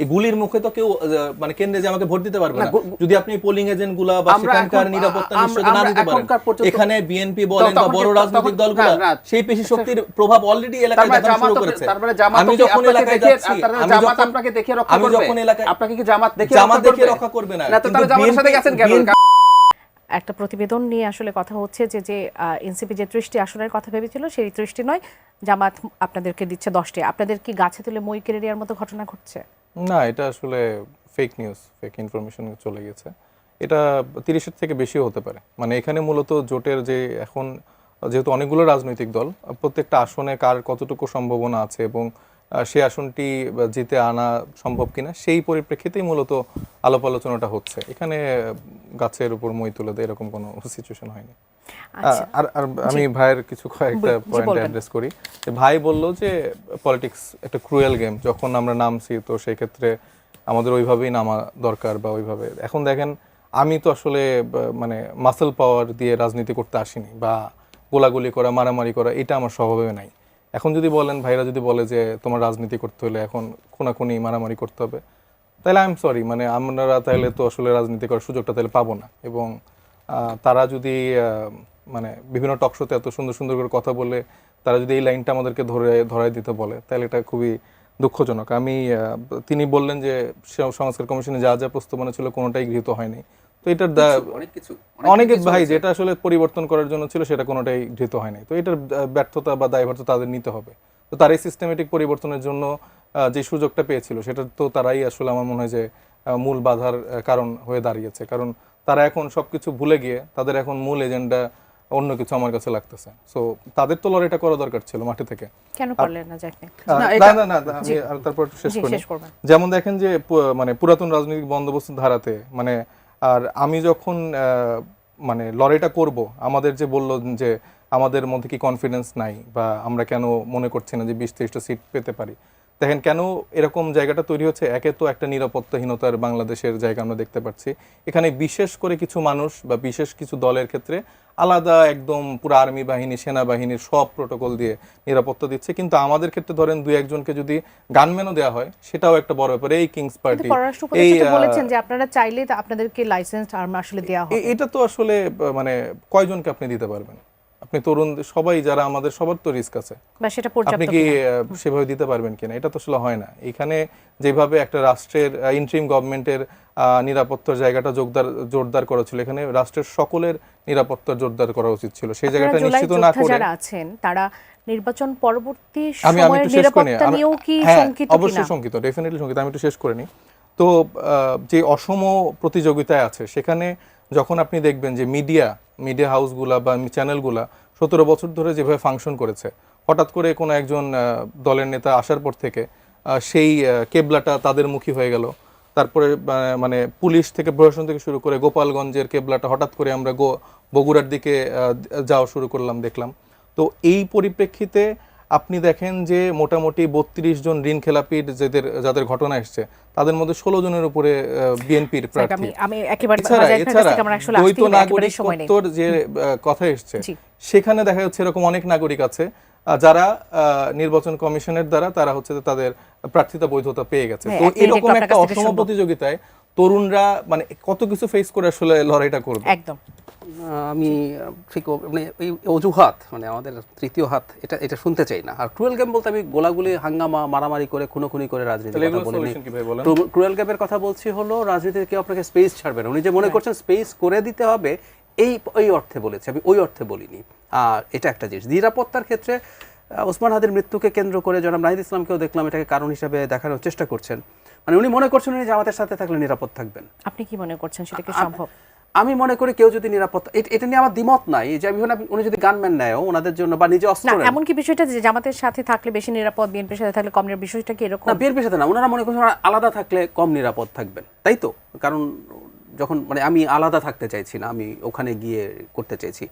এই গুলির মুখে তো কেউ মানে কেন্দ্রে যে আমাকে ভোট দিতে পারবে না যদি আপনি পোলিং এজেন্ট গুলা বা সেখানকার নিরাপত্তা নিশ্চয়তা না দিতে পারেন। এখানে বিএনপি বলেন বা বড় রাজনৈতিক দলগুলো সেই পেশি শক্তির প্রভাব অলরেডি এলাকায় দেখানো শুরু করেছে। আমি যখন এলাকায় যাচ্ছি, আমি যখন এলাকায়, আপনাকে কি জামাত দেখে রক্ষা করবে না? তাহলে জামাতের সাথে গেছেন কেন? একটা প্রতিবেদন নিয়ে আসলে কথা হচ্ছে যে এনসিপি যে 30টি আসনের কথা ভেবেছিল সেই 30টি নয়, জামাত আপনাদেরকে দিচ্ছে 10টি। আপনাদের কি গাছে তুলে মই কেড়ে নেওয়ার মতো ঘটনা ঘটছে? না, এটা আসলে ফেক নিউজ, ফেক ইনফরমেশন চলে গেছে। এটা 30-এর থেকে বেশিও হতে পারে। মানে এখানে মূলত জোটের যে এখন যেহেতু অনেকগুলো রাজনৈতিক দল, প্রত্যেকটা আসনে কার কতটুকু সম্ভাবনা আছে এবং সেই আসনটি জিতে আনা সম্ভব কিনা সেই পরিপ্রেক্ষিতেই মূলত আলাপ আলোচনাটা হচ্ছে। এখানে গাছের উপর মই তুলে দেয় এরকম কোনো সিচুয়েশন হয়নি। আর আমি ভাইয়ের কিছু কয়েকটা পয়েন্ট অ্যাড্রেস করি। ভাই বলল যে পলিটিক্স একটা ক্রুয়েল গেম, যখন আমরা নামছি তো সেই ক্ষেত্রে আমাদের ওইভাবেই নামা দরকার বা ওইভাবে। এখন দেখেন, আমি তো আসলে মানে মাসেল পাওয়ার দিয়ে রাজনীতি করতে আসিনি বা গোলাগুলি করা, মারামারি করা, এটা আমার স্বভাবে নাই। এখন যদি বলেন, ভাইরা যদি বলে যে তোমার রাজনীতি করতে হলে এখন খুনাখুনি মারামারি করতে হবে, তাহলে আই এম সরি, মানে আমরা তাহলে তো আসলে রাজনীতি করার সুযোগটা তাহলে পাবো না। এবং তারা যদি মানে বিভিন্ন টক শোতে এত সুন্দর সুন্দর করে কথা বলে তারা যদি এই লাইনটা আমাদেরকে ধরায় দিতে বলে, তাহলে এটা খুবই দুঃখজনক। তিনি বললেন যে সংস্কার কমিশনে যা যা প্রস্তাবনা ছিল কোনোটাই গৃহীত হয়নি। তো এটার অনেকে ভাই যেটা আসলে পরিবর্তন করার জন্য ছিল সেটা কোনোটাই গৃহীত হয়নি। তো এটার ব্যর্থতা বা দায়ভার তাদের নিতে হবে। তো তার এই সিস্টেমেটিক পরিবর্তনের জন্য যে সুযোগটা পেয়েছিল সেটা তো তারাই আসলে আমার মনে হয় যে মূল বাধার কারণ হয়ে দাঁড়িয়েছে। কারণ তারা এখন সবকিছু ভুলে গিয়ে তাদের এখন মূল এজেন্ডা অন্য কিছু আমার কাছে লাগতেছে। সো তাদের তো লড়াইটা করা দরকার ছিল মাঠে থেকে। কেন করলেন না যাকে? না আমি তারপর শেষ করি। যেমন দেখেন যে মানে পুরাতন রাজনৈতিক বন্দোবস্ত ধারাতে মানে, আর আমি যখন মানে লড়াইটা করব, আমাদের যে বলল যে আমাদের মধ্যে কি কনফিডেন্স নাই বা আমরা কেন মনে করছি না যে 20-23টা সিট পেতে পারি। দেখেন কেন এরকম জায়গাটা তৈরি হচ্ছে। একে তো একটা নিরাপত্তাহীনতার বাংলাদেশের জায়গা আমরা দেখতে পাচ্ছি। এখানে বিশেষ করে কিছু মানুষ বা বিশেষ কিছু দলের ক্ষেত্রে আলাদা একদম পুরো আর্মি বাহিনী, সেনাবাহিনীর সব প্রোটোকল দিয়ে নিরাপত্তা দিচ্ছে। কিন্তু আমাদের ক্ষেত্রে ধরেন 2-1 জনকে যদি গানম্যানও দেওয়া হয় সেটাও একটা বড় ব্যাপার। এই কিংস পার্টি বলেছেন যে আপনারা চাইলে আপনাদেরকে লাইসেন্স আর্ম আসলে দেওয়া হবে। এটা তো আসলে মানে কয়জনকে আপনি দিতে পারবেন? আপনি তরুণ সবাই যারা আমাদের সবার তো রিস্ক আছে, আপনি কি সেভাবে দিতে পারবেন কিনা? এটা তো আসলে হয় না। এখানে যেভাবে একটা রাষ্ট্রের ইন্টারিম গভর্নমেন্টের নিরাপত্তার জায়গাটা জোরদার করা ছিল, এখানে রাষ্ট্রের সকলের নিরাপত্তা জোরদার করা উচিত ছিল। সেই জায়গাটা নিশ্চিত না করে যারা আছেন তারা নির্বাচন পরবর্তী সময়ের নিরাপত্তা নিয়েও কি শঙ্কিত কিনা? অবশ্যই শঙ্কিত, ডেফিনেটলি শঙ্কিত। আমি একটু শেষ করে নিই। তো যে অসম প্রতিযোগিতায় আছে সেখানে যখন আপনি দেখবেন যে মিডিয়া হাউসগুলা বা চ্যানেলগুলা 17 বছর ধরে যেভাবে ফাংশন করেছে, হঠাৎ করে কোনো একজন দলের নেতা আসার পর থেকে সেই কেবলাটা তাদের মুখী হয়ে গেল। তারপরে মানে পুলিশ থেকে, প্রশাসন থেকে শুরু করে গোপালগঞ্জের কেবলাটা হঠাৎ করে আমরা বগুড়ার দিকে যাওয়া শুরু করলাম, দেখলাম। তো এই পরিপ্রেক্ষিতে আপনি দেখেন যে মোটামুটি 32 জন ঋণ খেলাপির যাদের ঘটনা এসছে তাদের মধ্যে 16 জনের উপরে বিএনপির প্রার্থী। দ্বৈত নাগরিকত্বর যে কথা এসছে সেখানে দেখা যাচ্ছে এরকম অনেক নাগরিক আছে যারা নির্বাচন কমিশনের দ্বারা তারা হচ্ছে তাদের প্রার্থিতা বৈধতা পেয়ে গেছে। তো এরকম একটা অসম প্রতিযোগিতায় তরুণরা মানে কত কিছু ফেস করে আসলে লড়াইটা করবে। একদম আমি ঠিক মানে এই অজুহাত, মানে আমাদের তৃতীয় হাত, এটা শুনতে চাই না। আর ক্রুয়েল গেম বলতে আমি গোলাগুলি, হাঙ্গামা, মারামারি করে, খুনোখুনি করে রাজনীতির কথা বলিনি। ক্রুয়েল গেমের কথা বলছি হলো রাজনীতিতে কেউ আপনাকে স্পেস ছাড়বে না। উনি যে মনে করছেন স্পেস করে দিতে হবে এই অর্থে বলেছে, আমি ওই অর্থে বলিনি। আর এটা একটা জিনিস। নিরাপত্তার ক্ষেত্রে ওসমান হাদির মৃত্যুকে কেন্দ্র করে জনাব নাহিদ ইসলামকেও দেখলাম এটাকে কারণ হিসেবে দেখানোর চেষ্টা করছেন। মানে উনি মনে করছেন উনি জামাতের সাথে থাকলে নিরাপদ থাকবেন। আপনি কি মনে করছেন সেটা কি সম্ভব? আমি মনে করি কেউ যদি নিরাপত্তা, এটা নিয়ে আমার দ্বিমত নাই যে উনি যদি গানম্যান নেয় ওনাদের জন্য বা নিজে অস্ত্র নেন, এমন কি বিষয়টা যে জামাতের সাথে থাকলে বেশি নিরাপদ, বিএনপির সাথে থাকলে কম নিরাপদ, বিষয়টা কি এরকম? না, বিএনপির সাথে না, ওনারা মনে করছেন আলাদা থাকলে কম নিরাপদ থাকবেন, তাই তো? কারণ যখন মানে আমি আলাদা থাকতে চাইছি না, আমি ওখানে গিয়ে করতে চাইছি,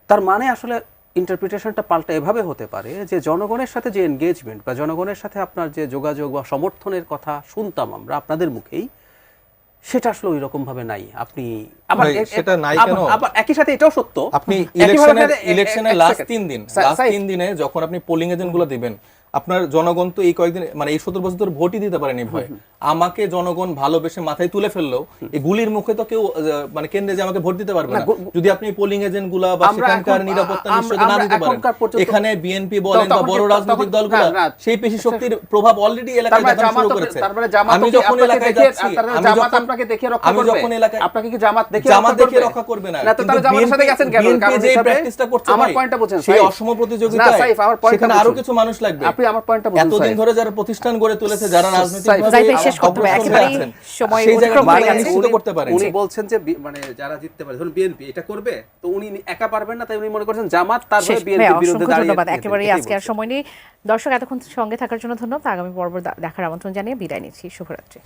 তার মানে আসলে ইন্টারপ্রিটেশনটা পাল্টা এভাবে হতে পারে যে জনগণের সাথে যে এনগেজমেন্ট বা জনগণের সাথে আপনার যে যোগাযোগ বা সমর্থনের কথা শুনতাম আমরা আপনাদের মুখেই, সেটা আসলে ওই রকম ভাবে নাই। আপনি আবার সেটা নাই কেন? আবার একই সাথে এটাও সত্য, আপনি ইলেকশনের লাস্ট 3 দিনে যখন আপনি পোলিং এজেন্টগুলো দিবেন আপনার জনগণ তো এই কয়েকদিন মানে এই 17 বছর ধরে ভোটই দিতে পারেনি ভাই। আমাকে জনগণ ভালোবেসে মাথায় তুলে ফেললো, এই গুলির মুখে তো কেউ মানে কেন্দ্রে যে আমাকে ভোট দিতে পারবে না যদি আপনি পোলিং এজেন্ট গুলা বা সেখানকার নিরাপত্তা নিশ্চয়তা না দিতে পারেন। এখানে বিএনপি বলেন বা বড় রাজনৈতিক দলগুলো সেই পেশি শক্তির প্রভাব অলরেডি এলাকায় দেখা শুরু করেছে। আমি যখন এলাকায় যাচ্ছি, আপনাকে দেখে রক্ষা আমি করবে, যখন এলাকায় আপনাকে কি জামাত দেখে রক্ষা করবে না, তো তারা জামাতের সাথে গেছেন কেন? কারণ যে প্র্যাকটিসটা করছে আমার ভাই, পয়েন্টটা বুঝেন সেই অসম প্রতিযোগিতায় সেখানে আরো কিছু মানুষ লাগবে। আপনি আমার পয়েন্টটা বুঝুন। এতদিন ধরে যারা প্রতিষ্ঠান গড়ে তুলেছে, যারা রাজনৈতিক উনি বলছেন যে মানে যারা জিততে পারে, ধরুন বিএনপি এটা করবে, তো উনি একা পারবেন না, তাই উনি মনে করছেন জামাত তার হয়ে বিএনপির বিরুদ্ধে দাঁড়িয়ে। ধন্যবাদ, একেবারেই আজকে আর সময় নেই। দর্শক এতক্ষণ সঙ্গে থাকার জন্য ধন্যবাদ। আগামী পর্ব দেখার আমন্ত্রণ জানিয়ে বিদায় নিচ্ছি। শুভরাত্রি।